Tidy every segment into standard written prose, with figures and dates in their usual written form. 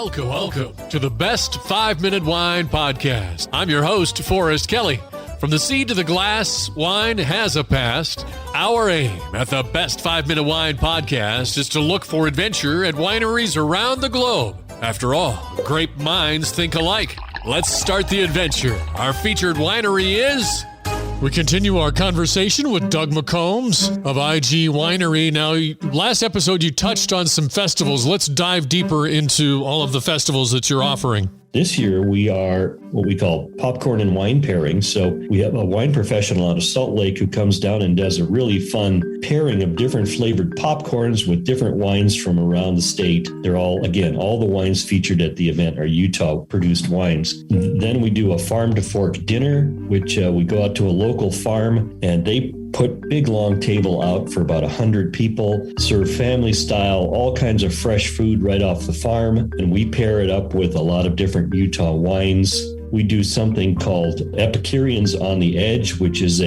Welcome to the Best 5-Minute Wine Podcast. I'm your host, Forrest Kelly. From the seed to the glass, wine has a past. Our aim at the Best 5-Minute Wine Podcast is to look for adventure at wineries around the globe. After all, grape minds think alike. Let's start the adventure. Our featured winery is... We continue our conversation with Doug McCombs of IG Winery. Now, last episode you touched on some festivals. Let's dive deeper into all of the festivals that you're offering. This year, we are what we call popcorn and wine pairings. So we have a wine professional out of Salt Lake who comes down and does a really fun pairing of different flavored popcorns with different wines from around the state. They're all, again, all the wines featured at the event are Utah-produced wines. Then we do a farm-to-fork dinner, which we go out to a local farm and they put big long table out for about 100 people, serve family style, all kinds of fresh food right off the farm. And we pair it up with a lot of different Utah wines. We do something called Epicureans on the Edge, which is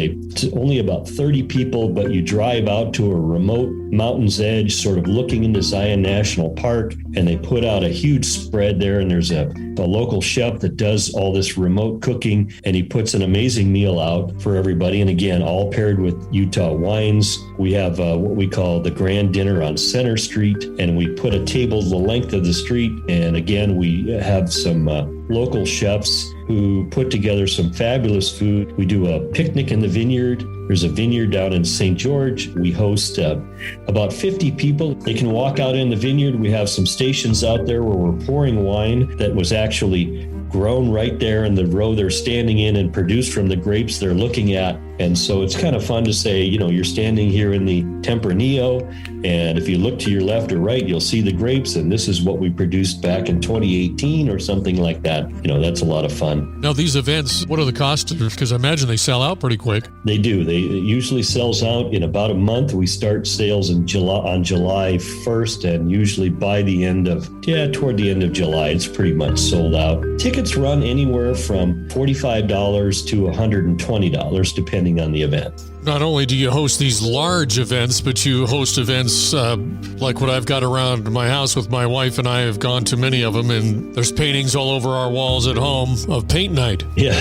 only about 30 people, but you drive out to a remote mountain's edge, sort of looking into Zion National Park, and they put out a huge spread there. And there's a local chef that does all this remote cooking, and he puts an amazing meal out for everybody. And again, all paired with Utah wines. We have what we call the Grand Dinner on Center Street, and we put a table the length of the street. And again, we have some local chefs who put together some fabulous food. We do a picnic in the vineyard. There's a vineyard down in St. George. We host about 50 people. They can walk out in the vineyard. We have some stations out there where we're pouring wine that was actually grown right there in the row they're standing in and produced from the grapes they're looking at. And so it's kind of fun to say, you're standing here in the Tempranillo, and if you look to your left or right, you'll see the grapes, and this is what we produced back in 2018 or something like that. That's a lot of fun. Now, these events, what are the costs? Because I imagine they sell out pretty quick. They do. It usually sells out in about a month. We start sales on July 1st, and usually by the end of, toward the end of July, it's pretty much sold out. Tickets run anywhere from $45 to $120, depending on the event. Not only do you host these large events, but you host events like what I've got around my house with my wife, and I have gone to many of them, and there's paintings all over our walls at home of paint night. Yeah,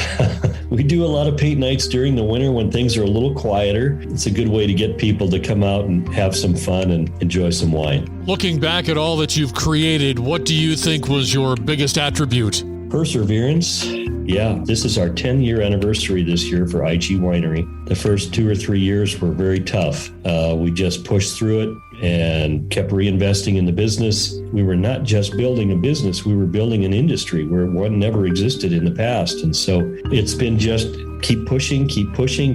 we do a lot of paint nights during the winter when things are a little quieter. It's a good way to get people to come out and have some fun and enjoy some wine. Looking back at all that you've created, what do you think was your biggest attribute? Perseverance. Yeah, this is our 10-year anniversary this year for IG Winery. The first 2 or 3 years were very tough. We just pushed through it and kept reinvesting in the business. We were not just building a business, we were building an industry where one never existed in the past. And so it's been just keep pushing,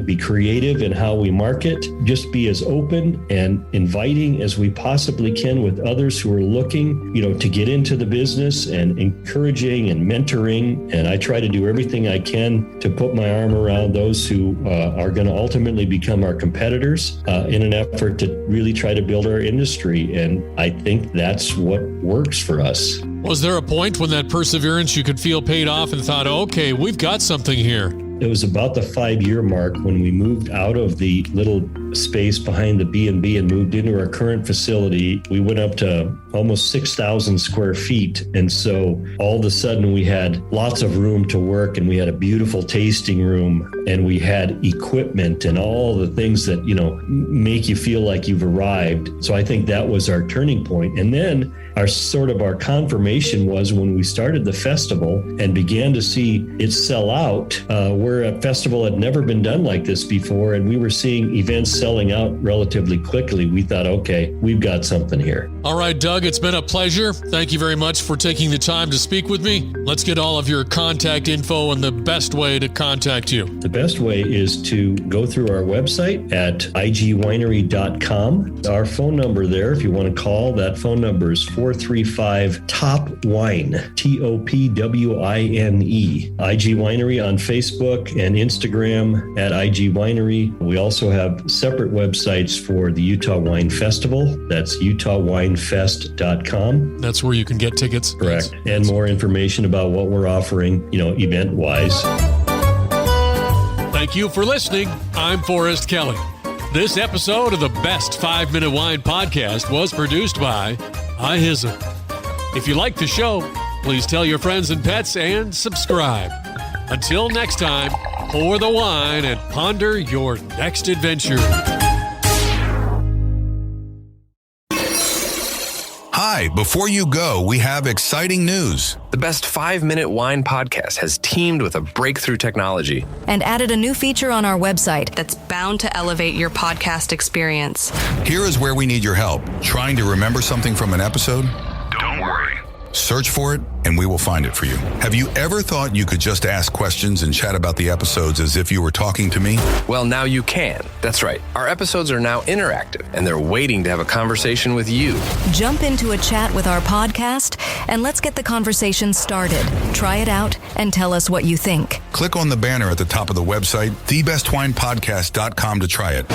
be creative in how we market, just be as open and inviting as we possibly can with others who are looking, to get into the business, and encouraging and mentoring. And I try to do everything I can to put my arm around those who are going to ultimately become our competitors in an effort to really try to build our industry. And I think that's what works for us. Was there a point when that perseverance you could feel paid off and thought, okay, we've got something here? It was about the 5-year mark when we moved out of the little space behind the B&B and moved into our current facility. We went up to almost 6,000 square feet. And so all of a sudden we had lots of room to work, and we had a beautiful tasting room, and we had equipment and all the things that, make you feel like you've arrived. So I think that was our turning point. And then our confirmation was when we started the festival and began to see it sell out, where a festival had never been done like this before, and we were seeing events selling out relatively quickly. We thought, okay, we've got something here. All right, Doug, it's been a pleasure. Thank you very much for taking the time to speak with me. Let's get all of your contact info and the best way to contact you. The best way is to go through our website at igwinery.com. Our phone number there, if you want to call, that phone number is 435-TOP-WINE, TOPWINE. IG Winery on Facebook and Instagram at IG Winery. We also have separate websites for the Utah Wine Festival. That's utahwinefest.com. That's where you can get tickets. Correct. And more information about what we're offering, event-wise. Thank you for listening. I'm Forrest Kelly. This episode of the Best 5-Minute Wine Podcast was produced by iHizzle. If you like the show, Please tell your friends and pets and subscribe. Until next time, pour the wine and ponder your next adventure. Hi, before you go, we have exciting news. The Best 5-Minute Wine Podcast has teamed with a breakthrough technology and added a new feature on our website that's bound to elevate your podcast experience. Here is where we need your help. Trying to remember something from an episode? Don't worry. Search for it, and we will find it for you. Have you ever thought you could just ask questions and chat about the episodes as if you were talking to me? Well, now you can. That's right. Our episodes are now interactive, and they're waiting to have a conversation with you. Jump into a chat with our podcast, and let's get the conversation started. Try it out, and tell us what you think. Click on the banner at the top of the website, thebestwinepodcast.com, to try it.